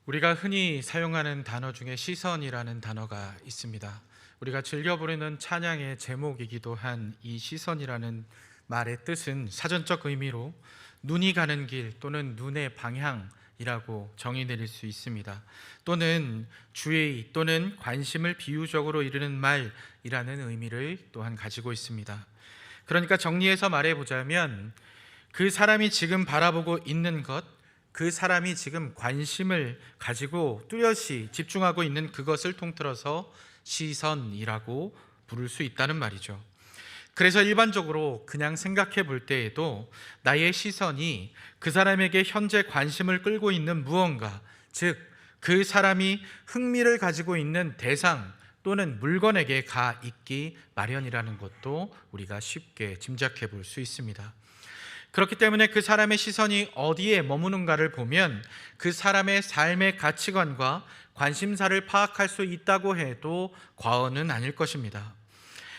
우리가 흔히 사용하는 단어 중에 시선이라는 단어가 있습니다. 우리가 즐겨 부르는 찬양의 제목이기도 한 이 시선이라는 말의 뜻은 사전적 의미로 눈이 가는 길 또는 눈의 방향이라고 정의 내릴 수 있습니다. 또는 주의 또는 관심을 비유적으로 이르는 말이라는 의미를 또한 가지고 있습니다. 그러니까 정리해서 말해보자면 그 사람이 지금 바라보고 있는 것, 그 사람이 지금 관심을 가지고 뚜렷이 집중하고 있는 그것을 통틀어서 시선이라고 부를 수 있다는 말이죠. 그래서 일반적으로 그냥 생각해 볼 때에도 나의 시선이 그 사람에게 현재 관심을 끌고 있는 무언가, 즉 그 사람이 흥미를 가지고 있는 대상 또는 물건에게 가 있기 마련이라는 것도 우리가 쉽게 짐작해 볼 수 있습니다. 그렇기 때문에 그 사람의 시선이 어디에 머무는가를 보면 그 사람의 삶의 가치관과 관심사를 파악할 수 있다고 해도 과언은 아닐 것입니다.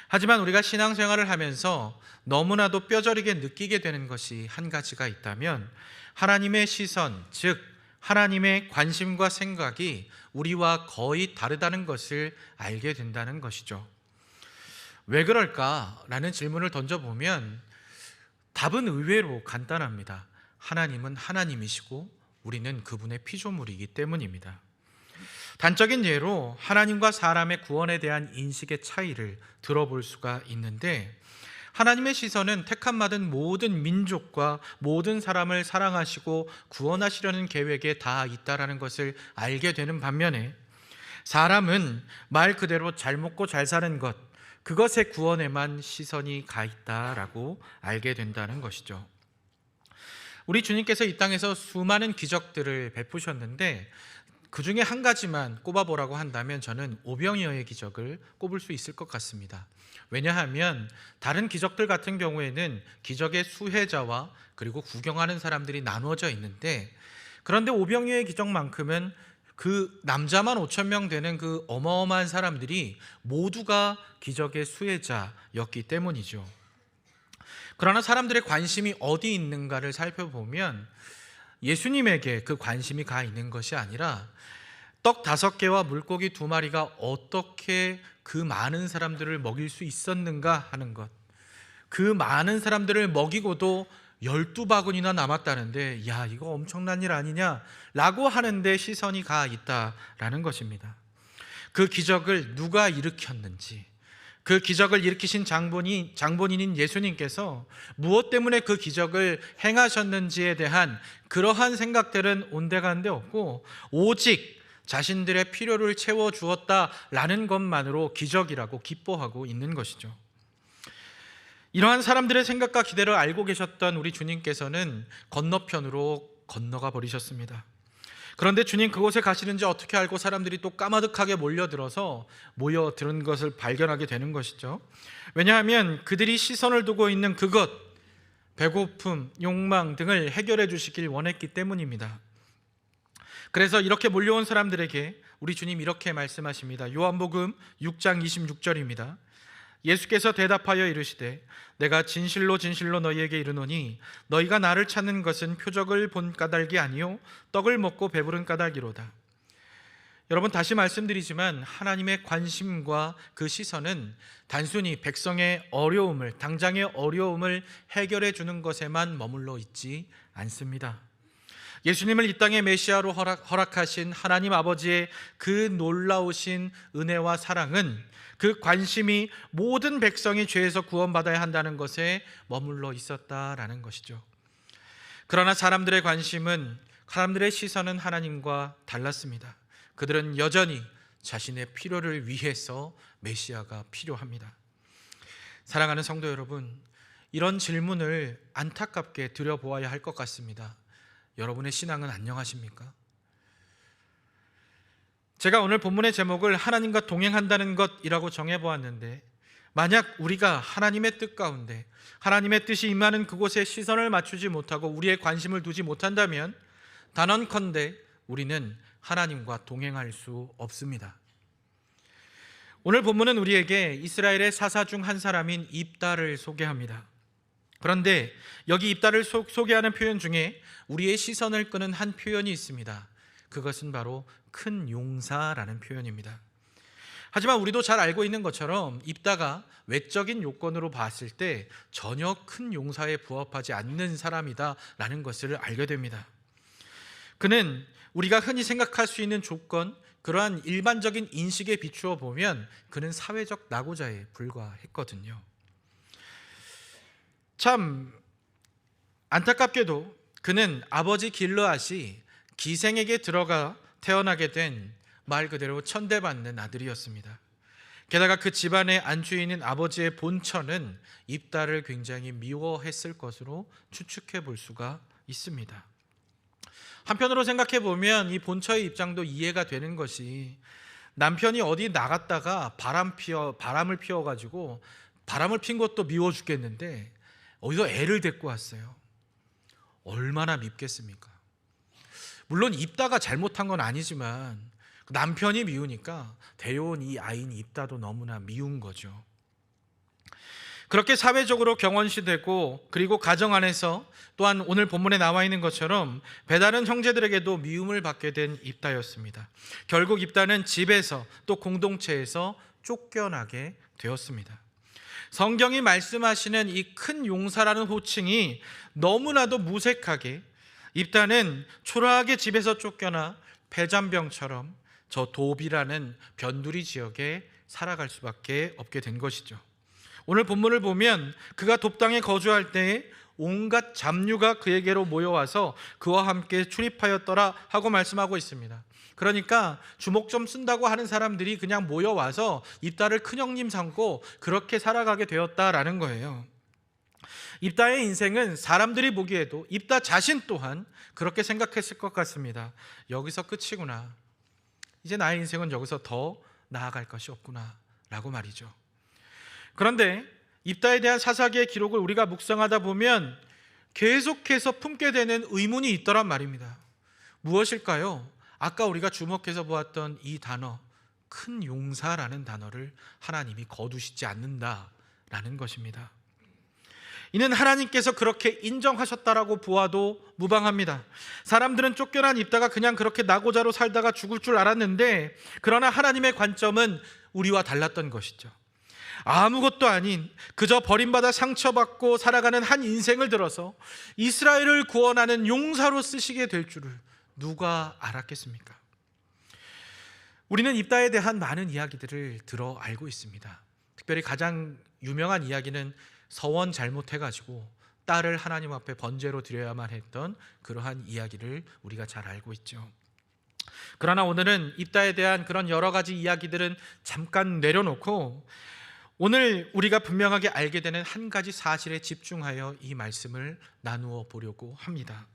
하지만 우리가 신앙생활을 하면서 너무나도 뼈저리게 느끼게 되는 것이 한 가지가 있다면 하나님의 시선, 즉 하나님의 관심과 생각이 우리와 거의 다르다는 것을 알게 된다는 것이죠. 왜 그럴까라는 질문을 던져보면 답은 의외로 간단합니다. 하나님은 하나님이시고 우리는 그분의 피조물이기 때문입니다. 단적인 예로 하나님과 사람의 구원에 대한 인식의 차이를 들어볼 수가 있는데, 하나님의 시선은 택함받은 모든 민족과 모든 사람을 사랑하시고 구원하시려는 계획에 다 있다라는 것을 알게 되는 반면에, 사람은 말 그대로 잘 먹고 잘 사는 것, 그것의 구원에만 시선이 가 있다라고 알게 된다는 것이죠. 우리 주님께서 이 땅에서 수많은 기적들을 베푸셨는데 그 중에 한 가지만 꼽아보라고 한다면 저는 오병이어의 기적을 꼽을 수 있을 것 같습니다. 왜냐하면 다른 기적들 같은 경우에는 기적의 수혜자와 그리고 구경하는 사람들이 나누어져 있는데, 그런데 오병이어의 기적만큼은 그 남자만 5천 명 되는 그 어마어마한 사람들이 모두가 기적의 수혜자였기 때문이죠. 그러나 사람들의 관심이 어디 있는가를 살펴보면 예수님에게 그 관심이 가 있는 것이 아니라 떡 5개와 물고기 2마리가 어떻게 그 많은 사람들을 먹일 수 있었는가 하는 것, 그 많은 사람들을 먹이고도 12바구니나 남았다는데 야, 이거 엄청난 일 아니냐 라고 하는데 시선이 가 있다라는 것입니다. 그 기적을 누가 일으켰는지, 그 기적을 일으키신 장본인인 예수님께서 무엇 때문에 그 기적을 행하셨는지에 대한 그러한 생각들은 온데간데 없고, 오직 자신들의 필요를 채워주었다라는 것만으로 기적이라고 기뻐하고 있는 것이죠. 이러한 사람들의 생각과 기대를 알고 계셨던 우리 주님께서는 건너편으로 건너가 버리셨습니다. 그런데 주님 그곳에 가시는지 어떻게 알고 사람들이 또 까마득하게 모여드는 것을 발견하게 되는 것이죠. 왜냐하면 그들이 시선을 두고 있는 그것, 배고픔, 욕망 등을 해결해 주시길 원했기 때문입니다. 그래서 이렇게 몰려온 사람들에게 우리 주님 이렇게 말씀하십니다. 요한복음 6장 26절입니다. 예수께서 대답하여 이르시되 내가 진실로 진실로 너희에게 이르노니 너희가 나를 찾는 것은 표적을 본 까닭이 아니요 떡을 먹고 배부른 까닭이로다. 여러분, 다시 말씀드리지만 하나님의 관심과 그 시선은 단순히 백성의 어려움을, 당장의 어려움을 해결해 주는 것에만 머물러 있지 않습니다. 예수님을 이 땅의 메시아로 허락하신 하나님 아버지의 그 놀라우신 은혜와 사랑은, 그 관심이 모든 백성이 죄에서 구원받아야 한다는 것에 머물러 있었다라는 것이죠. 그러나 사람들의 시선은 하나님과 달랐습니다. 그들은 여전히 자신의 필요를 위해서 메시아가 필요합니다. 사랑하는 성도 여러분, 이런 질문을 안타깝게 드려보아야 할 것 같습니다. 여러분의 신앙은 안녕하십니까? 제가 오늘 본문의 제목을 하나님과 동행한다는 것이라고 정해보았는데, 만약 우리가 하나님의 뜻 가운데 하나님의 뜻이 임하는 그곳에 시선을 맞추지 못하고 우리의 관심을 두지 못한다면 단언컨대 우리는 하나님과 동행할 수 없습니다. 오늘 본문은 우리에게 이스라엘의 사사 중 한 사람인 입다를 소개합니다. 그런데 여기 입다를 소개하는 표현 중에 우리의 시선을 끄는 한 표현이 있습니다. 그것은 바로 큰 용사라는 표현입니다. 하지만 우리도 잘 알고 있는 것처럼 입다가 외적인 요건으로 봤을 때 전혀 큰 용사에 부합하지 않는 사람이다라는 것을 알게 됩니다. 그는 우리가 흔히 생각할 수 있는 조건, 그러한 일반적인 인식에 비추어 보면 그는 사회적 낙오자에 불과했거든요. 참 안타깝게도 그는 아버지 길르앗이 기생에게 들어가 태어나게 된 말 그대로 천대받는 아들이었습니다. 게다가 그 집안의 안주인인 아버지의 본처는 입다를 굉장히 미워했을 것으로 추측해 볼 수가 있습니다. 한편으로 생각해 보면 이 본처의 입장도 이해가 되는 것이, 남편이 어디 나갔다가 바람을 피워가지고 바람을 핀 것도 미워 죽겠는데 어디서 애를 데리고 왔어요. 얼마나 밉겠습니까? 물론 입다가 잘못한 건 아니지만 남편이 미우니까 데려온 이 아이인 입다도 너무나 미운 거죠. 그렇게 사회적으로 경원시되고, 그리고 가정 안에서 또한 오늘 본문에 나와 있는 것처럼 배다른 형제들에게도 미움을 받게 된 입다였습니다. 결국 입다는 집에서 또 공동체에서 쫓겨나게 되었습니다. 성경이 말씀하시는 이 큰 용사라는 호칭이 너무나도 무색하게, 입다는 초라하게 집에서 쫓겨나 폐잔병처럼 저 도비라는 변두리 지역에 살아갈 수밖에 없게 된 것이죠. 오늘 본문을 보면 그가 돕당에 거주할 때에 온갖 잡류가 그에게로 모여와서 그와 함께 출입하였더라 하고 말씀하고 있습니다. 그러니까 주목 좀 쓴다고 하는 사람들이 그냥 모여와서 입다를 큰형님 삼고 그렇게 살아가게 되었다라는 거예요. 입다의 인생은 사람들이 보기에도 입다 자신 또한 그렇게 생각했을 것 같습니다. 여기서 끝이구나. 이제 나의 인생은 여기서 더 나아갈 것이 없구나 라고 말이죠. 그런데 입다에 대한 사사기의 기록을 우리가 묵상하다 보면 계속해서 품게 되는 의문이 있더란 말입니다. 무엇일까요? 아까 우리가 주목해서 보았던 이 단어, 큰 용사라는 단어를 하나님이 거두시지 않는다라는 것입니다. 이는 하나님께서 그렇게 인정하셨다라고 보아도 무방합니다. 사람들은 쫓겨난 입다가 그냥 그렇게 낙오자로 살다가 죽을 줄 알았는데, 그러나 하나님의 관점은 우리와 달랐던 것이죠. 아무것도 아닌 그저 버림받아 상처받고 살아가는 한 인생을 들어서 이스라엘을 구원하는 용사로 쓰시게 될 줄을 누가 알았겠습니까? 우리는 입다에 대한 많은 이야기들을 들어 알고 있습니다. 특별히 가장 유명한 이야기는 서원 잘못해가지고 딸을 하나님 앞에 번제로 드려야만 했던 그러한 이야기를 우리가 잘 알고 있죠. 그러나 오늘은 입다에 대한 그런 여러 가지 이야기들은 잠깐 내려놓고 오늘 우리가 분명하게 알게 되는 한 가지 사실에 집중하여 이 말씀을 나누어 보려고 합니다.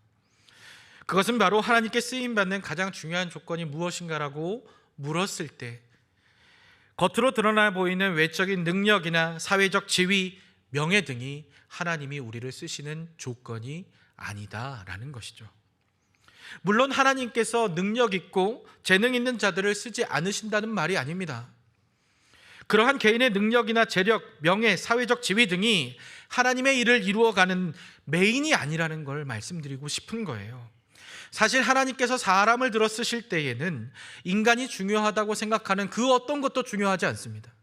그것은 바로 하나님께 쓰임받는 가장 중요한 조건이 무엇인가라고 물었을 때 겉으로 드러나 보이는 외적인 능력이나 사회적 지위, 명예 등이 하나님이 우리를 쓰시는 조건이 아니다라는 것이죠. 물론 하나님께서 능력 있고 재능 있는 자들을 쓰지 않으신다는 말이 아닙니다. 그러한 개인의 능력이나 재력, 명예, 사회적 지위 등이 하나님의 일을 이루어가는 메인이 아니라는 걸 말씀드리고 싶은 거예요. 사실 하나님께서 사람을 들어 쓰실 때에는 인간이 중요하다고 생각하는 그 어떤 것도 중요하지 않습니다.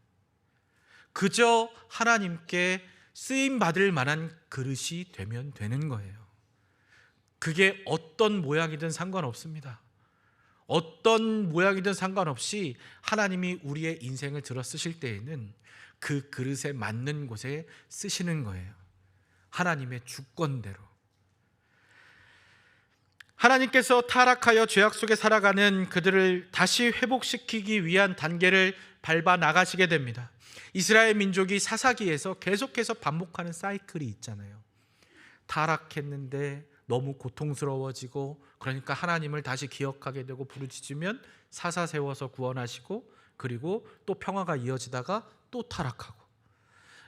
그저 하나님께 쓰임받을 만한 그릇이 되면 되는 거예요. 그게 어떤 모양이든 상관없습니다. 어떤 모양이든 상관없이 하나님이 우리의 인생을 들어 쓰실 때에는 그 그릇에 맞는 곳에 쓰시는 거예요. 하나님의 주권대로. 하나님께서 타락하여 죄악 속에 살아가는 그들을 다시 회복시키기 위한 단계를 밟아 나가시게 됩니다. 이스라엘 민족이 사사기에서 계속해서 반복하는 사이클이 있잖아요. 타락했는데 너무 고통스러워지고, 그러니까 하나님을 다시 기억하게 되고 부르짖으면 사사 세워서 구원하시고, 그리고 또 평화가 이어지다가 또 타락하고,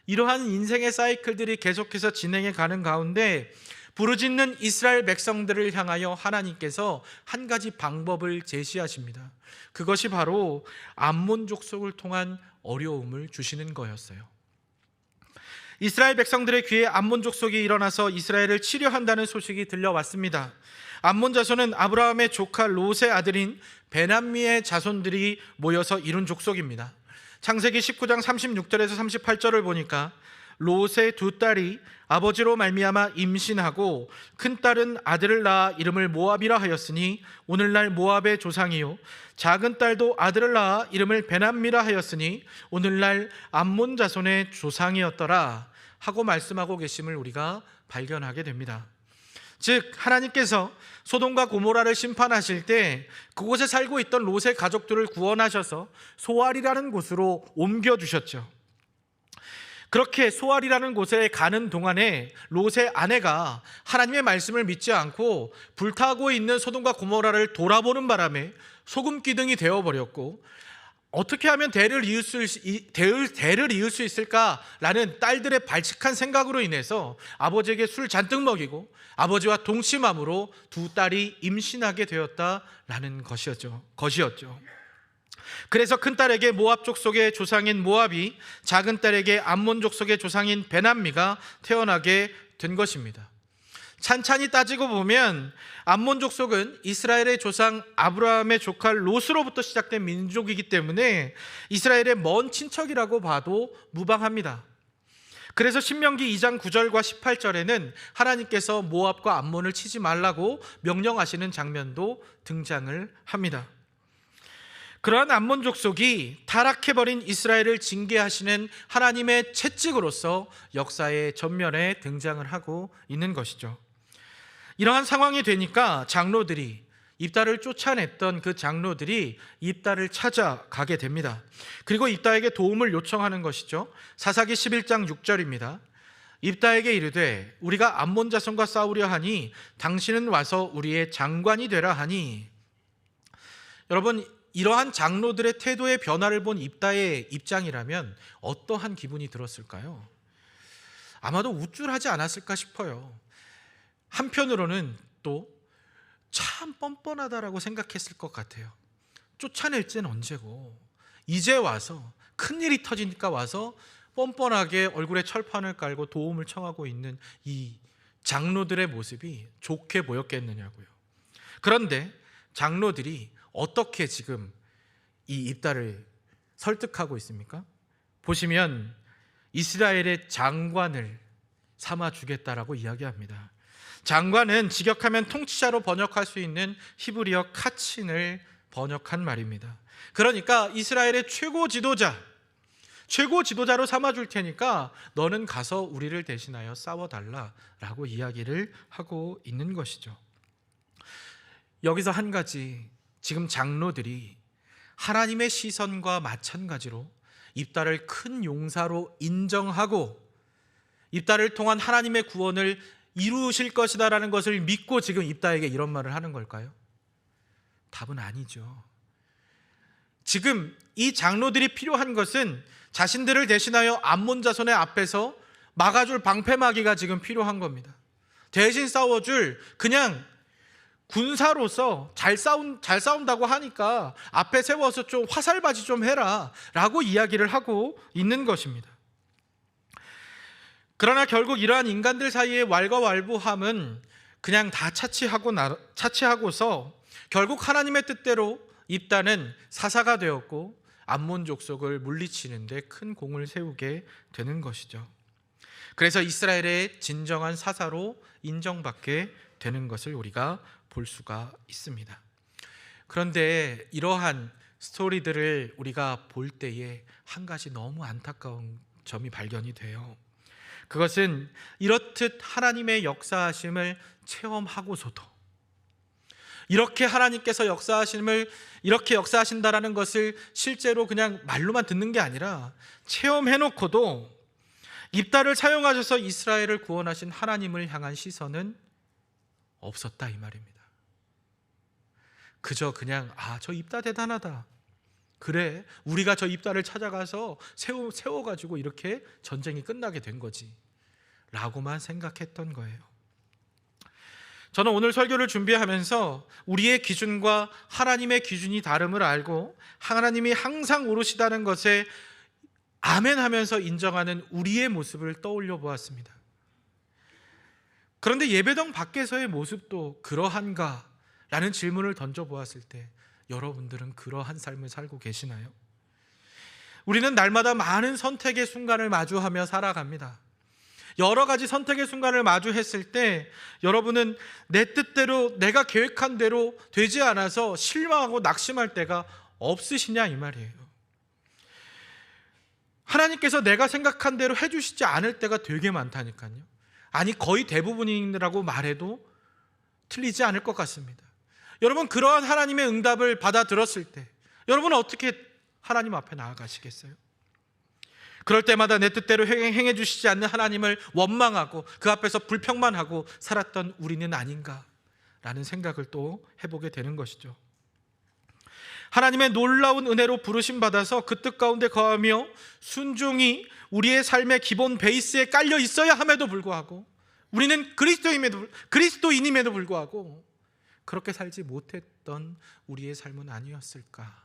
이러한 인생의 사이클들이 계속해서 진행해 가는 가운데 부르짖는 이스라엘 백성들을 향하여 하나님께서 한 가지 방법을 제시하십니다. 그것이 바로 암몬 족속을 통한 어려움을 주시는 거였어요. 이스라엘 백성들의 귀에 암몬 족속이 일어나서 이스라엘을 치려한다는 소식이 들려왔습니다. 암몬 자손은 아브라함의 조카 롯의 아들인 베남미의 자손들이 모여서 이룬 족속입니다. 창세기 19장 36절에서 38절을 보니까 롯의 두 딸이 아버지로 말미암아 임신하고 큰 딸은 아들을 낳아 이름을 모압이라 하였으니 오늘날 모압의 조상이요, 작은 딸도 아들을 낳아 이름을 베남미라 하였으니 오늘날 암몬 자손의 조상이었더라 하고 말씀하고 계심을 우리가 발견하게 됩니다. 즉 하나님께서 소돔과 고모라를 심판하실 때 그곳에 살고 있던 롯의 가족들을 구원하셔서 소알이라는 곳으로 옮겨주셨죠. 그렇게 소알이라는 곳에 가는 동안에 롯의 아내가 하나님의 말씀을 믿지 않고 불타고 있는 소돔과 고모라를 돌아보는 바람에 소금 기둥이 되어버렸고, 어떻게 하면 대를 이을 수 있을까라는 딸들의 발칙한 생각으로 인해서 아버지에게 술 잔뜩 먹이고 아버지와 동침함으로 두 딸이 임신하게 되었다라는 것이었죠. 그래서 큰 딸에게 모압 족속의 조상인 모압이, 작은 딸에게 암몬 족속의 조상인 베남미가 태어나게 된 것입니다. 찬찬히 따지고 보면 암몬 족속은 이스라엘의 조상 아브라함의 조카 롯으로부터 시작된 민족이기 때문에 이스라엘의 먼 친척이라고 봐도 무방합니다. 그래서 신명기 2장 9절과 18절에는 하나님께서 모압과 암몬을 치지 말라고 명령하시는 장면도 등장을 합니다. 그러한 암몬 족속이 타락해버린 이스라엘을 징계하시는 하나님의 채찍으로서 역사의 전면에 등장을 하고 있는 것이죠. 이러한 상황이 되니까 입다를 쫓아냈던 그 장로들이 입다를 찾아가게 됩니다. 그리고 입다에게 도움을 요청하는 것이죠. 사사기 11장 6절입니다. 입다에게 이르되 우리가 암몬 자손과 싸우려 하니 당신은 와서 우리의 장관이 되라 하니. 여러분, 이러한 장로들의 태도의 변화를 본 입다의 입장이라면 어떠한 기분이 들었을까요? 아마도 우쭐하지 않았을까 싶어요. 한편으로는 또 참 뻔뻔하다라고 생각했을 것 같아요. 쫓아낼 때는 언제고, 이제 와서 큰일이 터지니까 와서 뻔뻔하게 얼굴에 철판을 깔고 도움을 청하고 있는 이 장로들의 모습이 좋게 보였겠느냐고요. 그런데 장로들이 어떻게 지금 이 입다를 설득하고 있습니까? 보시면 이스라엘의 장관을 삼아 주겠다라고 이야기합니다. 장관은 직역하면 통치자로 번역할 수 있는 히브리어 카친을 번역한 말입니다. 그러니까 이스라엘의 최고 지도자로 삼아줄 테니까 너는 가서 우리를 대신하여 싸워달라라고 이야기를 하고 있는 것이죠. 여기서 한 가지, 지금 장로들이 하나님의 시선과 마찬가지로 입다를 큰 용사로 인정하고 입다를 통한 하나님의 구원을 이루실 것이다라는 것을 믿고 지금 입다에게 이런 말을 하는 걸까요? 답은 아니죠. 지금 이 장로들이 필요한 것은 자신들을 대신하여 암몬 자손의 앞에서 막아줄 방패막이가 지금 필요한 겁니다. 대신 싸워줄 그냥 군사로서 잘 싸운다고 하니까 앞에 세워서 좀 화살바지 좀 해라 라고 이야기를 하고 있는 것입니다. 그러나 결국 이러한 인간들 사이의 왈가왈부함은 그냥 다 차치하고서 결국 하나님의 뜻대로 입다는 사사가 되었고 암몬 족속을 물리치는 데 큰 공을 세우게 되는 것이죠. 그래서 이스라엘의 진정한 사사로 인정받게 되는 것을 우리가 볼 수가 있습니다. 그런데 이러한 스토리들을 우리가 볼 때에 한 가지 너무 안타까운 점이 발견이 돼요. 그것은 이렇듯 하나님의 역사하심을 체험하고서도 이렇게 하나님께서 이렇게 역사하신다라는 것을 실제로 그냥 말로만 듣는 게 아니라 체험해놓고도 입다를 사용하셔서 이스라엘을 구원하신 하나님을 향한 시선은 없었다 이 말입니다. 그저 그냥 저 입다 대단하다, 그래 우리가 저 입다를 찾아가서 세워가지고 이렇게 전쟁이 끝나게 된 거지 라고만 생각했던 거예요. 저는 오늘 설교를 준비하면서 우리의 기준과 하나님의 기준이 다름을 알고 하나님이 항상 오르시다는 것에 아멘 하면서 인정하는 우리의 모습을 떠올려 보았습니다. 그런데 예배당 밖에서의 모습도 그러한가? 라는 질문을 던져 보았을 때 여러분들은 그러한 삶을 살고 계시나요? 우리는 날마다 많은 선택의 순간을 마주하며 살아갑니다. 여러 가지 선택의 순간을 마주했을 때 여러분은 내 뜻대로, 내가 계획한 대로 되지 않아서 실망하고 낙심할 때가 없으시냐 이 말이에요. 하나님께서 내가 생각한 대로 해주시지 않을 때가 되게 많다니까요. 아니 거의 대부분이라고 말해도 틀리지 않을 것 같습니다. 여러분, 그러한 하나님의 응답을 받아들었을 때 여러분은 어떻게 하나님 앞에 나아가시겠어요? 그럴 때마다 내 뜻대로 행해 주시지 않는 하나님을 원망하고 그 앞에서 불평만 하고 살았던 우리는 아닌가라는 생각을 또 해보게 되는 것이죠. 하나님의 놀라운 은혜로 부르심 받아서 그 뜻 가운데 거하며 순종이 우리의 삶의 기본 베이스에 깔려 있어야 함에도 불구하고 우리는 그리스도인임에도 불구하고 그렇게 살지 못했던 우리의 삶은 아니었을까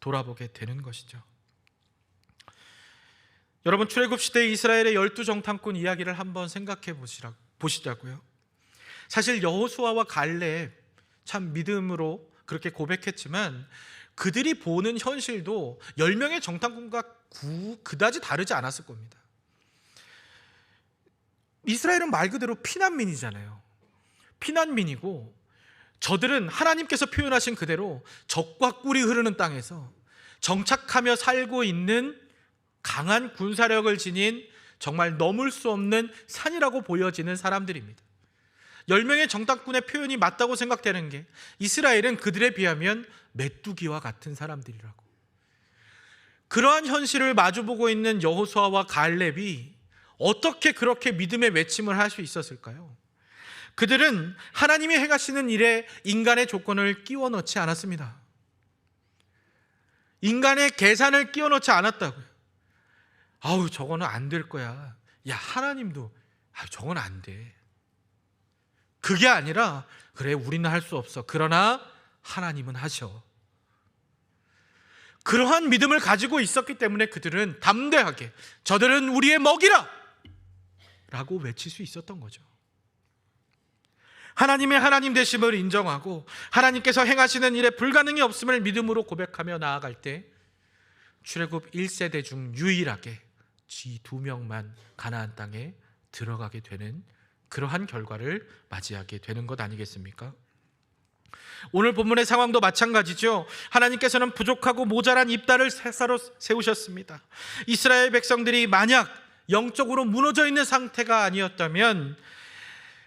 돌아보게 되는 것이죠. 여러분, 출애굽 시대 이스라엘의 12정탐꾼 이야기를 한번 생각해 보시자고요. 사실 여호수아와 갈렙 참 믿음으로 그렇게 고백했지만 그들이 보는 현실도 10명의 정탐꾼과 그다지 다르지 않았을 겁니다. 이스라엘은 말 그대로 피난민이잖아요. 피난민이고 저들은 하나님께서 표현하신 그대로 적과 꿀이 흐르는 땅에서 정착하며 살고 있는 강한 군사력을 지닌 정말 넘을 수 없는 산이라고 보여지는 사람들입니다. 10명의 정탐꾼의 표현이 맞다고 생각되는 게 이스라엘은 그들에 비하면 메뚜기와 같은 사람들이라고. 그러한 현실을 마주보고 있는 여호수아와 갈렙이 어떻게 그렇게 믿음의 외침을 할 수 있었을까요? 그들은 하나님이 행하시는 일에 인간의 조건을 끼워 넣지 않았습니다. 인간의 계산을 끼워 넣지 않았다고요. 아우, 저거는 안 될 거야. 야, 하나님도 저건 안 돼. 그게 아니라 그래, 우리는 할 수 없어. 그러나 하나님은 하셔. 그러한 믿음을 가지고 있었기 때문에 그들은 담대하게 저들은 우리의 먹이라 라고 외칠 수 있었던 거죠. 하나님의 하나님 되심을 인정하고 하나님께서 행하시는 일에 불가능이 없음을 믿음으로 고백하며 나아갈 때 출애굽 1세대 중 유일하게 쥐 2명만 가나안 땅에 들어가게 되는 그러한 결과를 맞이하게 되는 것 아니겠습니까? 오늘 본문의 상황도 마찬가지죠. 하나님께서는 부족하고 모자란 입다를 새사로 세우셨습니다. 이스라엘 백성들이 만약 영적으로 무너져 있는 상태가 아니었다면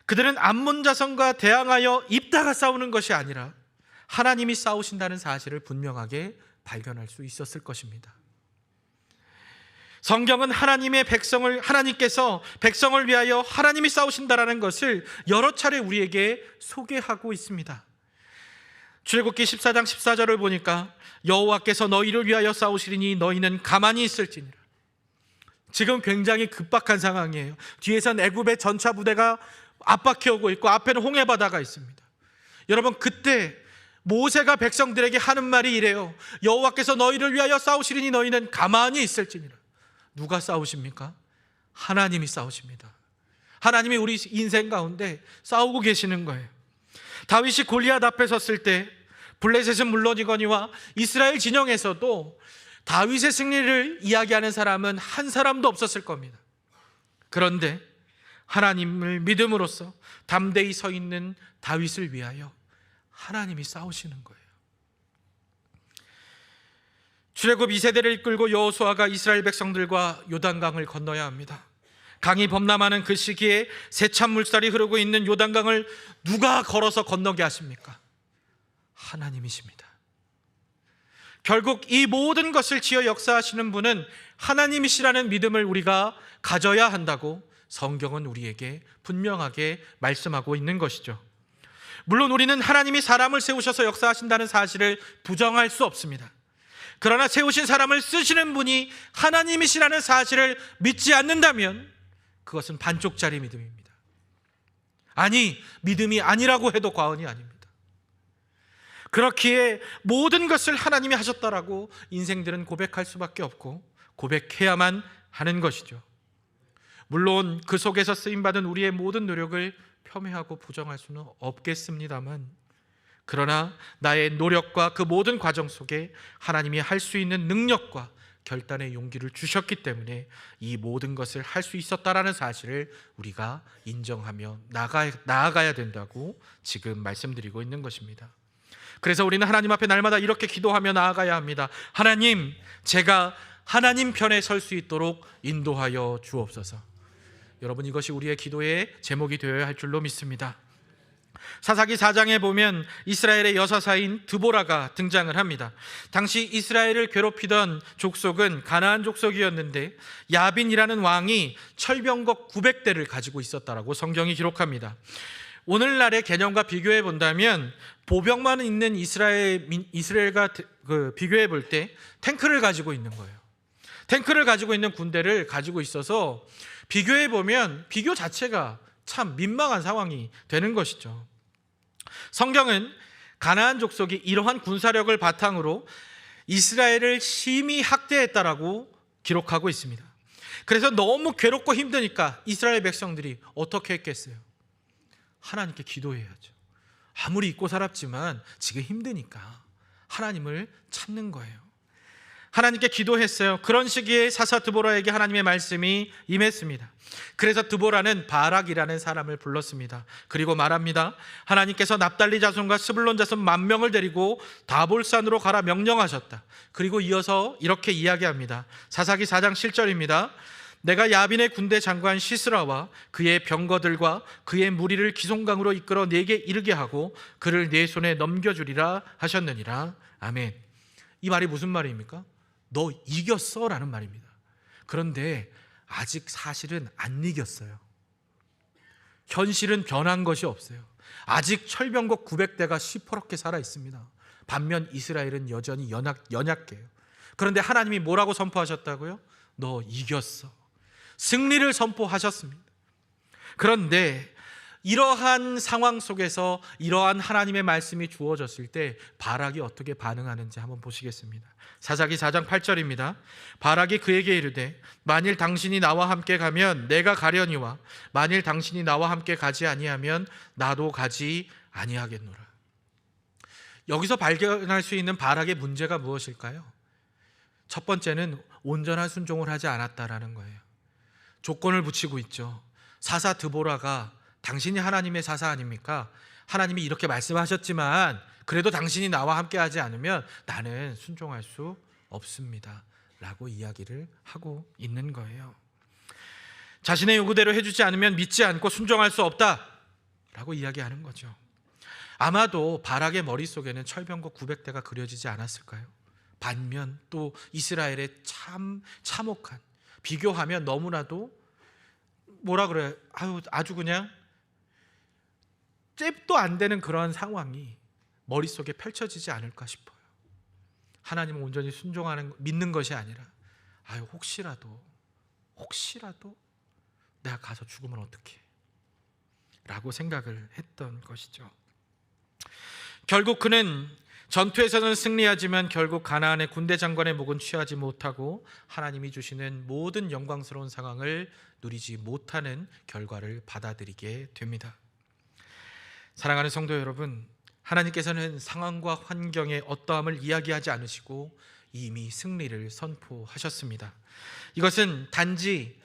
그들은 암몬 자손과 대항하여 입다가 싸우는 것이 아니라 하나님이 싸우신다는 사실을 분명하게 발견할 수 있었을 것입니다. 성경은 하나님께서 백성을 위하여 하나님이 싸우신다라는 것을 여러 차례 우리에게 소개하고 있습니다. 출애굽기 14장 14절을 보니까 여호와께서 너희를 위하여 싸우시리니 너희는 가만히 있을지니라. 지금 굉장히 급박한 상황이에요. 뒤에선 애굽의 전차 부대가 압박해 오고 있고 앞에는 홍해 바다가 있습니다. 여러분, 그때 모세가 백성들에게 하는 말이 이래요. 여호와께서 너희를 위하여 싸우시리니 너희는 가만히 있을지니라. 누가 싸우십니까? 하나님이 싸우십니다. 하나님이 우리 인생 가운데 싸우고 계시는 거예요. 다윗이 골리앗 앞에 섰을 때 블레셋은 물론이거니와 이스라엘 진영에서도 다윗의 승리를 이야기하는 사람은 한 사람도 없었을 겁니다. 그런데 하나님을 믿음으로써 담대히 서 있는 다윗을 위하여 하나님이 싸우시는 거예요. 출애굽 2세대를 이끌고 여호수아가 이스라엘 백성들과 요단강을 건너야 합니다. 강이 범람하는 그 시기에 세찬 물살이 흐르고 있는 요단강을 누가 걸어서 건너게 하십니까? 하나님이십니다. 결국 이 모든 것을 지어 역사하시는 분은 하나님이시라는 믿음을 우리가 가져야 한다고 성경은 우리에게 분명하게 말씀하고 있는 것이죠. 물론 우리는 하나님이 사람을 세우셔서 역사하신다는 사실을 부정할 수 없습니다. 그러나 세우신 사람을 쓰시는 분이 하나님이시라는 사실을 믿지 않는다면 그것은 반쪽짜리 믿음입니다. 아니, 믿음이 아니라고 해도 과언이 아닙니다. 그렇기에 모든 것을 하나님이 하셨다라고 인생들은 고백할 수밖에 없고 고백해야만 하는 것이죠. 물론 그 속에서 쓰임받은 우리의 모든 노력을 폄훼하고 부정할 수는 없겠습니다만, 그러나 나의 노력과 그 모든 과정 속에 하나님이 할 수 있는 능력과 결단의 용기를 주셨기 때문에 이 모든 것을 할 수 있었다라는 사실을 우리가 인정하며 나아가야 된다고 지금 말씀드리고 있는 것입니다. 그래서 우리는 하나님 앞에 날마다 이렇게 기도하며 나아가야 합니다. 하나님, 제가 하나님 편에 설 수 있도록 인도하여 주옵소서. 여러분, 이것이 우리의 기도의 제목이 되어야 할 줄로 믿습니다. 사사기 4장에 보면 이스라엘의 여사사인 드보라가 등장을 합니다. 당시 이스라엘을 괴롭히던 족속은 가나안 족속이었는데 야빈이라는 왕이 철병거 900대를 가지고 있었다라고 성경이 기록합니다. 오늘날의 개념과 비교해 본다면 보병만 있는 이스라엘과 비교해 볼 때 탱크를 가지고 있는 거예요. 탱크를 가지고 있는 군대를 가지고 있어서 비교해 보면 비교 자체가 참 민망한 상황이 되는 것이죠. 성경은 가나안 족속이 이러한 군사력을 바탕으로 이스라엘을 심히 학대했다라고 기록하고 있습니다. 그래서 너무 괴롭고 힘드니까 이스라엘 백성들이 어떻게 했겠어요? 하나님께 기도해야죠. 아무리 잊고 살았지만 지금 힘드니까 하나님을 찾는 거예요. 하나님께 기도했어요. 그런 시기에 사사 드보라에게 하나님의 말씀이 임했습니다. 그래서 드보라는 바락이라는 사람을 불렀습니다. 그리고 말합니다. 하나님께서 납달리 자손과 스불론 자손 10,000명을 데리고 다볼산으로 가라 명령하셨다. 그리고 이어서 이렇게 이야기합니다. 사사기 4장 7절입니다. 내가 야빈의 군대 장관 시스라와 그의 병거들과 그의 무리를 기송강으로 이끌어 내게 이르게 하고 그를 내 손에 넘겨주리라 하셨느니라. 아멘. 이 말이 무슨 말입니까? 너 이겼어 라는 말입니다. 그런데 아직 사실은 안 이겼어요. 현실은 변한 것이 없어요. 아직 철병거 900대가 시퍼렇게 살아 있습니다. 반면 이스라엘은 여전히 연약해요. 그런데 하나님이 뭐라고 선포하셨다고요? 너 이겼어. 승리를 선포하셨습니다. 그런데 이러한 상황 속에서 이러한 하나님의 말씀이 주어졌을 때 바락이 어떻게 반응하는지 한번 보시겠습니다. 사사기 4장 8절입니다. 바락이 그에게 이르되 만일 당신이 나와 함께 가면 내가 가려니와 만일 당신이 나와 함께 가지 아니하면 나도 가지 아니하겠노라. 여기서 발견할 수 있는 바락의 문제가 무엇일까요? 첫 번째는 온전한 순종을 하지 않았다라는 거예요. 조건을 붙이고 있죠. 사사 드보라가 당신이 하나님의 사사 아닙니까? 하나님이 이렇게 말씀하셨지만 그래도 당신이 나와 함께 하지 않으면 나는 순종할 수 없습니다 라고 이야기를 하고 있는 거예요. 자신의 요구대로 해주지 않으면 믿지 않고 순종할 수 없다 라고 이야기하는 거죠. 아마도 바락의 머릿속에는 철병거 900대가 그려지지 않았을까요? 반면 또 이스라엘의 참혹한, 비교하면 너무나도 뭐라 그래요? 아주 그냥 잽도 안 되는 그런 상황이 머릿속에 펼쳐지지 않을까 싶어요. 하나님을 온전히 믿는 것이 아니라 혹시라도 내가 가서 죽으면 어떡해 라고 생각을 했던 것이죠. 결국 그는 전투에서는 승리하지만 결국 가나안의 군대 장관의 목은 취하지 못하고 하나님이 주시는 모든 영광스러운 상황을 누리지 못하는 결과를 받아들이게 됩니다. 사랑하는 성도 여러분, 하나님께서는 상황과 환경의 어떠함을 이야기하지 않으시고 이미 승리를 선포하셨습니다. 이것은 단지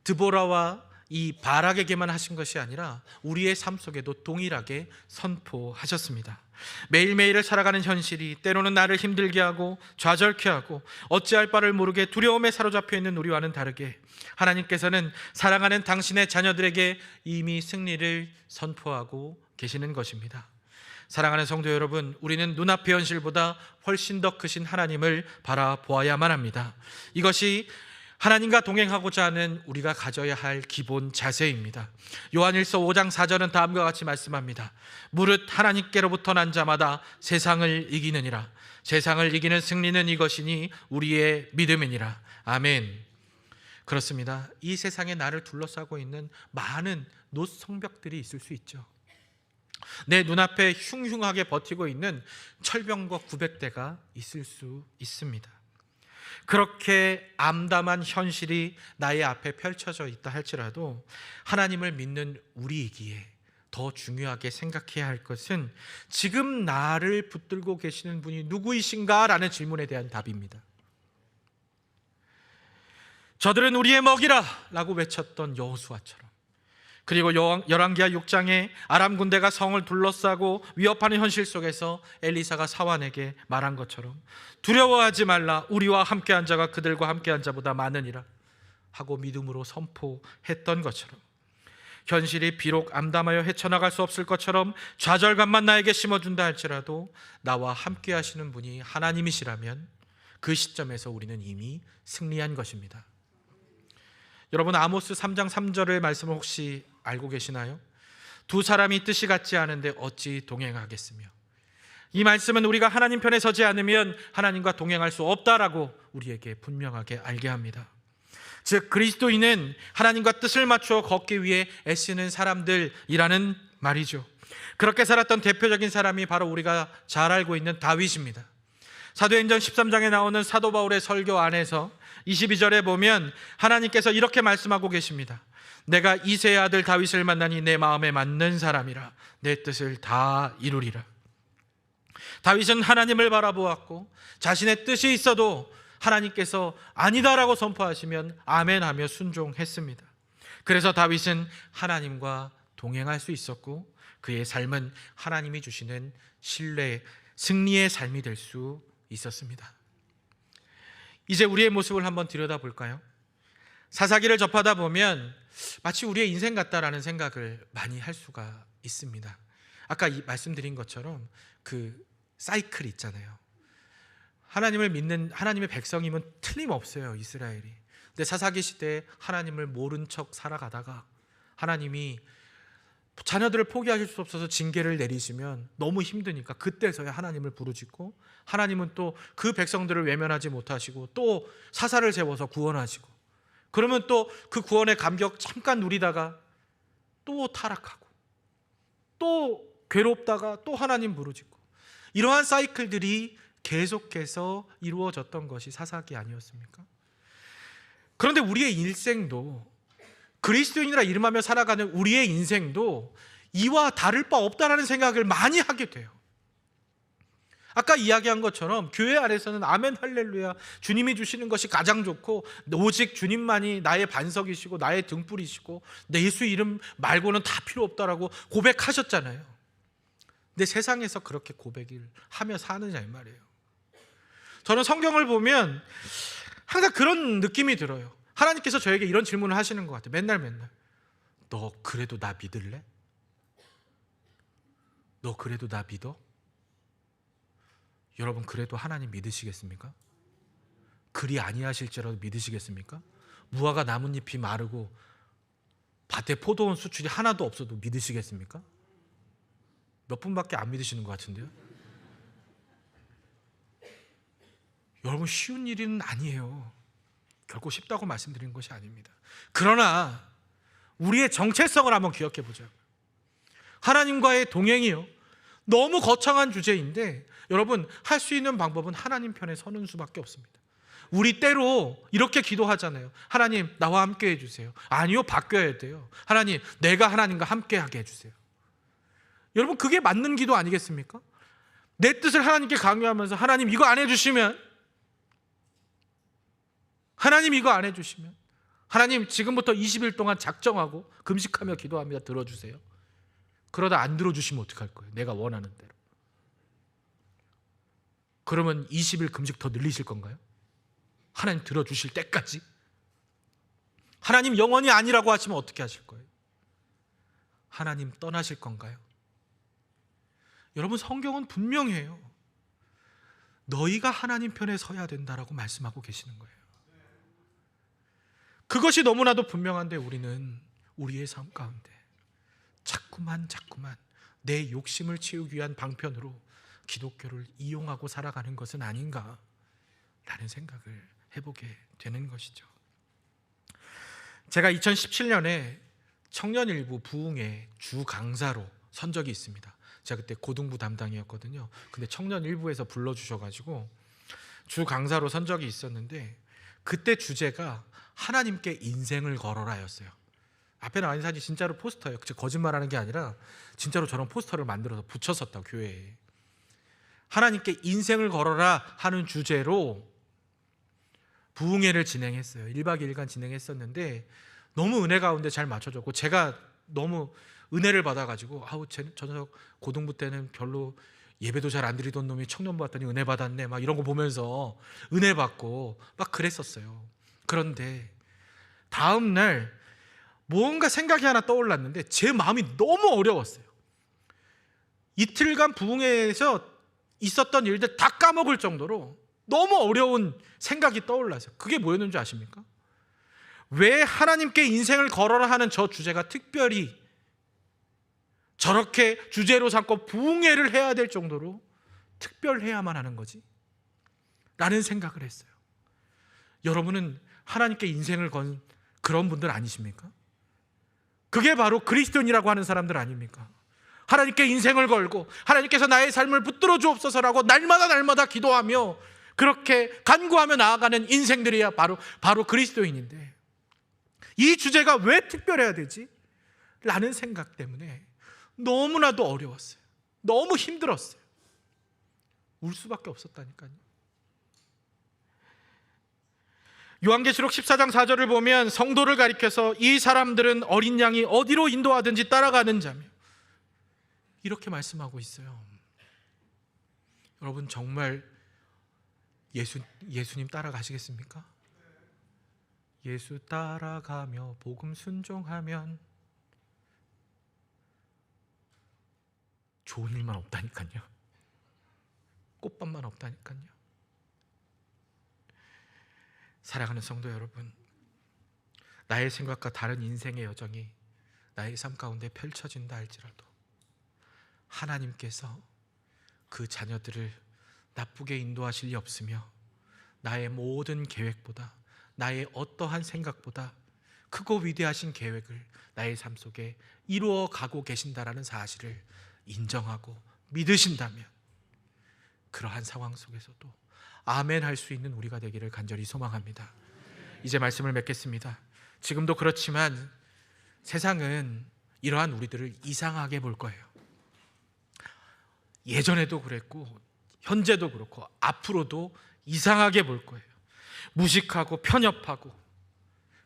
드보라와 이 바락에게만 하신 것이 아니라 우리의 삶 속에도 동일하게 선포하셨습니다. 매일매일을 살아가는 현실이 때로는 나를 힘들게 하고 좌절케 하고 어찌할 바를 모르게 두려움에 사로잡혀 있는 우리와는 다르게 하나님께서는 사랑하는 당신의 자녀들에게 이미 승리를 선포하고 계시는 것입니다. 사랑하는 성도 여러분, 우리는 눈앞의 현실보다 훨씬 더 크신 하나님을 바라보아야만 합니다. 이것이 하나님과 동행하고자 하는 우리가 가져야 할 기본 자세입니다. 요한일서 5장 4절은 다음과 같이 말씀합니다. 무릇 하나님께로부터 난 자마다 세상을 이기느니라. 세상을 이기는 승리는 이것이니 우리의 믿음이니라. 아멘. 그렇습니다. 이 세상에 나를 둘러싸고 있는 많은 노성벽들이 있을 수 있죠. 내 눈앞에 흉흉하게 버티고 있는 철병거 900대가 있을 수 있습니다. 그렇게 암담한 현실이 나의 앞에 펼쳐져 있다 할지라도 하나님을 믿는 우리이기에 더 중요하게 생각해야 할 것은 지금 나를 붙들고 계시는 분이 누구이신가? 라는 질문에 대한 답입니다. 저들은 우리의 먹이라 라고 외쳤던 여호수아처럼, 그리고 열왕기하 6장에 아람 군대가 성을 둘러싸고 위협하는 현실 속에서 엘리사가 사환에게 말한 것처럼 두려워하지 말라, 우리와 함께한 자가 그들과 함께한 자보다 많으니라 하고 믿음으로 선포했던 것처럼, 현실이 비록 암담하여 헤쳐나갈 수 없을 것처럼 좌절감만 나에게 심어준다 할지라도 나와 함께 하시는 분이 하나님이시라면 그 시점에서 우리는 이미 승리한 것입니다. 여러분, 아모스 3장 3절의 말씀을 혹시 알고 계시나요? 두 사람이 뜻이 같지 않은데 어찌 동행하겠으며. 이 말씀은 우리가 하나님 편에 서지 않으면 하나님과 동행할 수 없다라고 우리에게 분명하게 알게 합니다. 즉, 그리스도인은 하나님과 뜻을 맞추어 걷기 위해 애쓰는 사람들이라는 말이죠. 그렇게 살았던 대표적인 사람이 바로 우리가 잘 알고 있는 다윗입니다. 사도행전 13장에 나오는 사도 바울의 설교 안에서 22절에 보면 하나님께서 이렇게 말씀하고 계십니다. 내가 이새의 아들 다윗을 만나니 내 마음에 맞는 사람이라, 내 뜻을 다 이루리라. 다윗은 하나님을 바라보았고 자신의 뜻이 있어도 하나님께서 아니다라고 선포하시면 아멘하며 순종했습니다. 그래서 다윗은 하나님과 동행할 수 있었고 그의 삶은 하나님이 주시는 신뢰, 승리의 삶이 될 수 있었습니다. 이제 우리의 모습을 한번 들여다볼까요? 사사기를 접하다 보면 마치 우리의 인생 같다라는 생각을 많이 할 수가 있습니다. 아까 말씀드린 것처럼 그 사이클 있잖아요. 하나님을 믿는 하나님의 백성이면 틀림없어요, 이스라엘이. 근데 사사기 시대에 하나님을 모른 척 살아가다가 하나님이 자녀들을 포기하실 수 없어서 징계를 내리시면 너무 힘드니까 그때서야 하나님을 부르짖고, 하나님은 또 그 백성들을 외면하지 못하시고 또 사사를 세워서 구원하시고, 그러면 또 그 구원의 감격 잠깐 누리다가 또 타락하고 또 괴롭다가 또 하나님 부르짖고, 이러한 사이클들이 계속해서 이루어졌던 것이 사사기 아니었습니까? 그런데 우리의 인생도, 그리스도인이라 이름하며 살아가는 우리의 인생도 이와 다를 바 없다라는 생각을 많이 하게 돼요. 아까 이야기한 것처럼 교회 안에서는 아멘 할렐루야, 주님이 주시는 것이 가장 좋고 오직 주님만이 나의 반석이시고 나의 등불이시고 내 예수 이름 말고는 다 필요 없다라고 고백하셨잖아요. 근데 세상에서 그렇게 고백을 하며 사느냐 이 말이에요. 저는 성경을 보면 항상 그런 느낌이 들어요. 하나님께서 저에게 이런 질문을 하시는 것 같아요. 맨날 너 그래도 나 믿을래? 너 그래도 나 믿어? 여러분, 그래도 하나님 믿으시겠습니까? 그리 아니하실지라도 믿으시겠습니까? 무화과 나뭇잎이 마르고 밭에 포도원 수출이 하나도 없어도 믿으시겠습니까? 몇 분밖에 안 믿으시는 것 같은데요? 여러분, 쉬운 일은 아니에요. 결코 쉽다고 말씀드리는 것이 아닙니다. 그러나 우리의 정체성을 한번 기억해 보자고요. 하나님과의 동행이요, 너무 거창한 주제인데 여러분, 할 수 있는 방법은 하나님 편에 서는 수밖에 없습니다. 우리 때로 이렇게 기도하잖아요. 하나님, 나와 함께 해주세요. 아니요, 바뀌어야 돼요. 하나님, 내가 하나님과 함께 하게 해주세요. 여러분, 그게 맞는 기도 아니겠습니까? 내 뜻을 하나님께 강요하면서 하나님 이거 안 해주시면, 하나님 이거 안 해주시면, 하나님 지금부터 20일 동안 작정하고 금식하며 기도합니다, 들어주세요. 그러다 안 들어주시면 어떡할 거예요? 내가 원하는 대로. 그러면 20일 금식 더 늘리실 건가요? 하나님 들어주실 때까지? 하나님 영원히 아니라고 하시면 어떻게 하실 거예요? 하나님 떠나실 건가요? 여러분, 성경은 분명해요. 너희가 하나님 편에 서야 된다라고 말씀하고 계시는 거예요. 그것이 너무나도 분명한데 우리는 우리의 삶 가운데 자꾸만 내 욕심을 채우기 위한 방편으로 기독교를 이용하고 살아가는 것은 아닌가 라는 생각을 해보게 되는 것이죠. 제가 2017년에 청년일부 부흥회 주 강사로 선 적이 있습니다. 제가 그때 고등부 담당이었거든요. 근데 청년일부에서 불러주셔가지고 주 강사로 선 적이 있었는데 그때 주제가 하나님께 인생을 걸어라였어요. 앞에 나와 있는 사진이 진짜로 포스터예요. 거짓말하는 게 아니라 진짜로 저런 포스터를 만들어서 붙였었다, 교회에. 하나님께 인생을 걸어라 하는 주제로 부흥회를 진행했어요. 1박 2일간 진행했었는데 너무 은혜 가운데 잘 맞춰졌고, 제가 너무 은혜를 받아가지고 저녁 고등부 때는 별로 예배도 잘 안 드리던 놈이 청년부 왔더니 은혜 받았네, 막 이런 거 보면서 은혜 받고 막 그랬었어요. 그런데 다음 날 뭔가 생각이 하나 떠올랐는데 제 마음이 너무 어려웠어요. 이틀간 부흥회에서 있었던 일들 다 까먹을 정도로 너무 어려운 생각이 떠올랐어요. 그게 뭐였는지 아십니까? 왜 하나님께 인생을 걸어라 하는 저 주제가 특별히 저렇게 주제로 삼고 부흥회를 해야 될 정도로 특별해야만 하는 거지? 라는 생각을 했어요. 여러분은 하나님께 인생을 건 그런 분들 아니십니까? 그게 바로 그리스도인이라고 하는 사람들 아닙니까? 하나님께 인생을 걸고 하나님께서 나의 삶을 붙들어 주옵소서라고 날마다 기도하며 그렇게 간구하며 나아가는 인생들이야 바로 그리스도인인데, 이 주제가 왜 특별해야 되지? 라는 생각 때문에 너무나도 어려웠어요. 너무 힘들었어요. 울 수밖에 없었다니까요. 요한계시록 14장 4절을 보면 성도를 가리켜서 이 사람들은 어린 양이 어디로 인도하든지 따라가는 자며, 이렇게 말씀하고 있어요. 여러분 정말 예수님 따라가시겠습니까? 예수 따라가며 복음 순종하면 좋은 일만 없다니까요. 꽃밭만 없다니까요. 사랑하는 성도 여러분, 나의 생각과 다른 인생의 여정이 나의 삶 가운데 펼쳐진다 할지라도 하나님께서 그 자녀들을 나쁘게 인도하실 리 없으며 나의 모든 계획보다, 나의 어떠한 생각보다 크고 위대하신 계획을 나의 삶 속에 이루어 가고 계신다라는 사실을 인정하고 믿으신다면 그러한 상황 속에서도 아멘 할 수 있는 우리가 되기를 간절히 소망합니다. 이제 말씀을 맺겠습니다. 지금도 그렇지만 세상은 이러한 우리들을 이상하게 볼 거예요. 예전에도 그랬고 현재도 그렇고 앞으로도 이상하게 볼 거예요. 무식하고 편협하고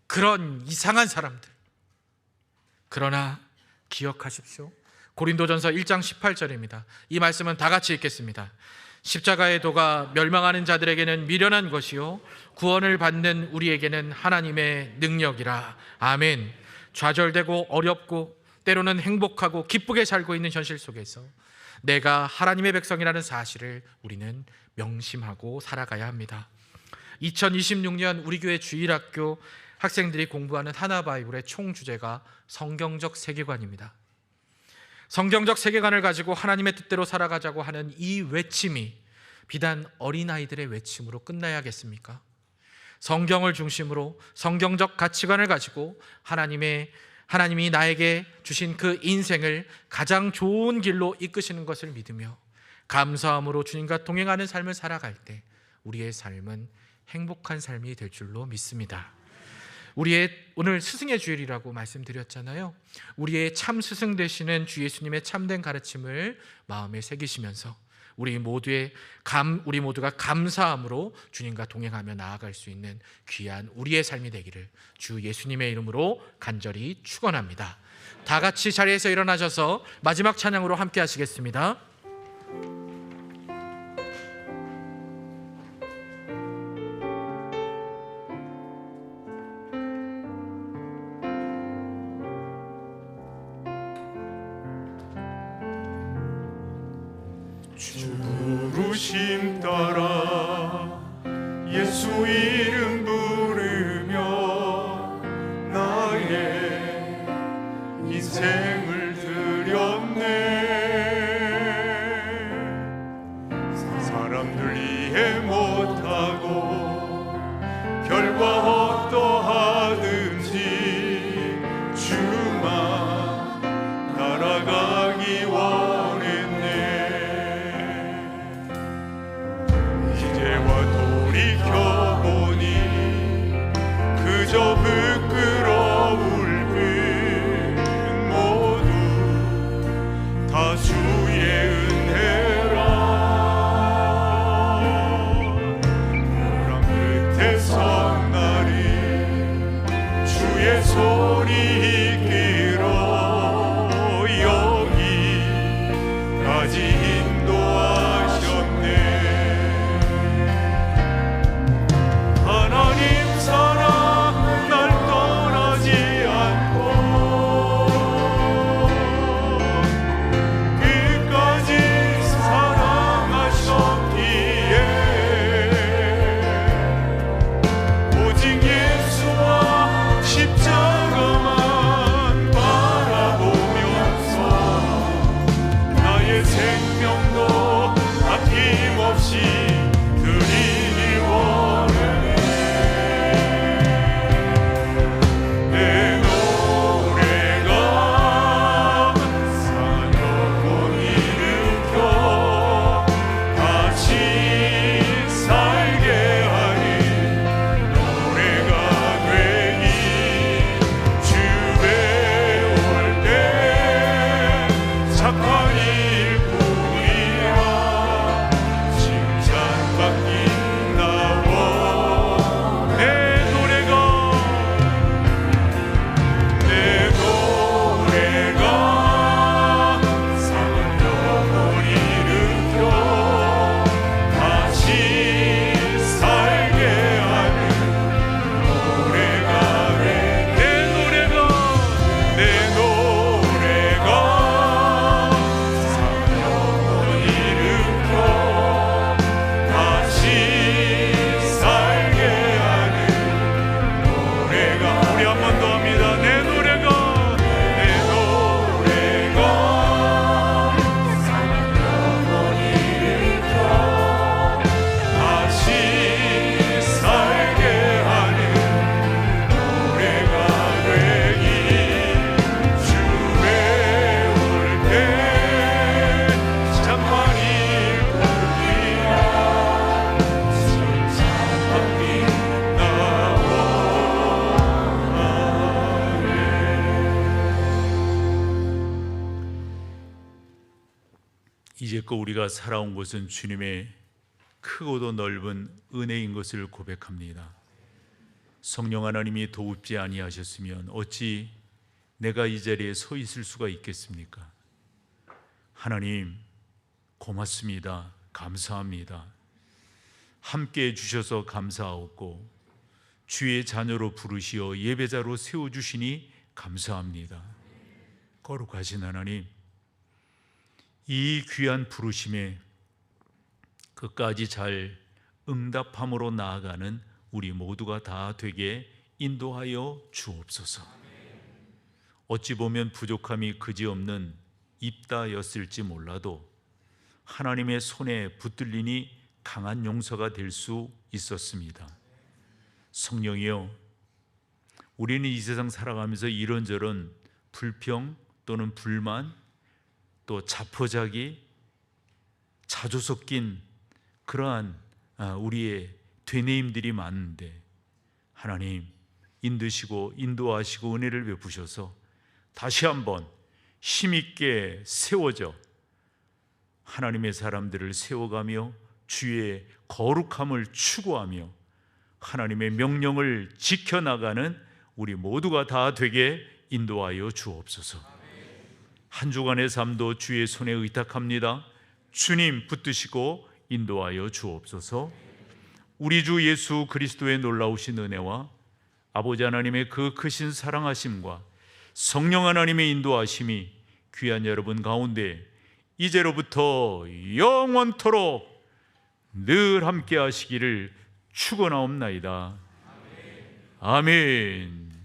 그런 이상한 사람들. 그러나 기억하십시오. 고린도전서 1장 18절입니다. 이 말씀은 다 같이 읽겠습니다. 십자가의 도가 멸망하는 자들에게는 미련한 것이요 구원을 받는 우리에게는 하나님의 능력이라. 아멘. 좌절되고 어렵고 때로는 행복하고 기쁘게 살고 있는 현실 속에서 내가 하나님의 백성이라는 사실을 우리는 명심하고 살아가야 합니다. 2026년 우리 교회 주일학교 학생들이 공부하는 하나바이블의 총 주제가 성경적 세계관입니다. 성경적 세계관을 가지고 하나님의 뜻대로 살아가자고 하는 이 외침이 비단 어린아이들의 외침으로 끝나야겠습니까? 성경을 중심으로 성경적 가치관을 가지고 하나님이 나에게 주신 그 인생을 가장 좋은 길로 이끄시는 것을 믿으며 감사함으로 주님과 동행하는 삶을 살아갈 때 우리의 삶은 행복한 삶이 될 줄로 믿습니다. 우리의 오늘 스승의 주일이라고 말씀드렸잖아요. 우리의 참 스승 되시는 주 예수님의 참된 가르침을 마음에 새기시면서 우리 모두가 감사함으로 주님과 동행하며 나아갈 수 있는 귀한 우리의 삶이 되기를 주 예수님의 이름으로 간절히 축원합니다. 다 같이 자리에서 일어나셔서 마지막 찬양으로 함께 하시겠습니다. 부르심 따라 예수 이름 부르며 나의 인생을 드렸네. 사람들 이해 못하고 결과 어떠하든지 주만 따라가기 원했네. 이제와 도 돌이켜보니 그저 부끄러울 뿐 모두 다 주의 은혜라. 벼랑 끝에 선 날이 주의 손이 이끌어 여기까지 인도하셨네. 하나님 사랑 날 떠나지 않고 끝까지 사랑하셨기에 오직 예수와 십자가만 바라보면서 나의 생명도 아낌없이 드리니 원하네. 내 노래가 상한 영혼 일으켜 다시 살게 하니 노래가 되니 주 배울 때 착한 일뿐이라 칭찬받기 나와. 내 노래가 상한 영혼 일으켜 다시 살게 하는 노래가 내 노래가 상한 영혼 일으켜 다시 살게 하는 노래가. 우리 한 번 더 합니다. 내 노래가 상한 영혼 일으켜 다시 살게 하는 노래가 되기. 주 배울 때 잠깐 일뿐이라 칭찬받기 나와. 이제껏 우리가 살아온 것은 주님의 크고도 넓은 은혜인 것을 고백합니다. 성령 하나님이 도우지 아니하셨으면 어찌 내가 이 자리에 서 있을 수가 있겠습니까? 하나님 고맙습니다. 감사합니다. 함께 해주셔서 감사하고 주의 자녀로 부르시어 예배자로 세워주시니 감사합니다. 거룩하신 하나님, 이 귀한 부르심에 끝까지 잘 응답함으로 나아가는 우리 모두가 다 되게 인도하여 주옵소서. 어찌 보면 부족함이 그지없는 입다였을지 몰라도 하나님의 손에 붙들리니 강한 용서가 될 수 있었습니다. 성령이여, 우리는 이 세상 살아가면서 이런저런 불평 또는 불만 또 자포자기 자주 섞인 그러한 우리의 되뇌임들이 많은데 하나님 인도시고 인도하시고 은혜를 베푸셔서 다시 한번 힘있게 세워져 하나님의 사람들을 세워가며 주의 거룩함을 추구하며 하나님의 명령을 지켜나가는 우리 모두가 다 되게 인도하여 주옵소서. 한 주간의 삶도 주의 손에 의탁합니다. 주님 붙드시고 인도하여 주옵소서. 우리 주 예수 그리스도의 놀라우신 은혜와 아버지 하나님의 그 크신 사랑하심과 성령 하나님의 인도하심이 귀한 여러분 가운데 이제로부터 영원토록 늘 함께 하시기를 축원하옵나이다. 아멘.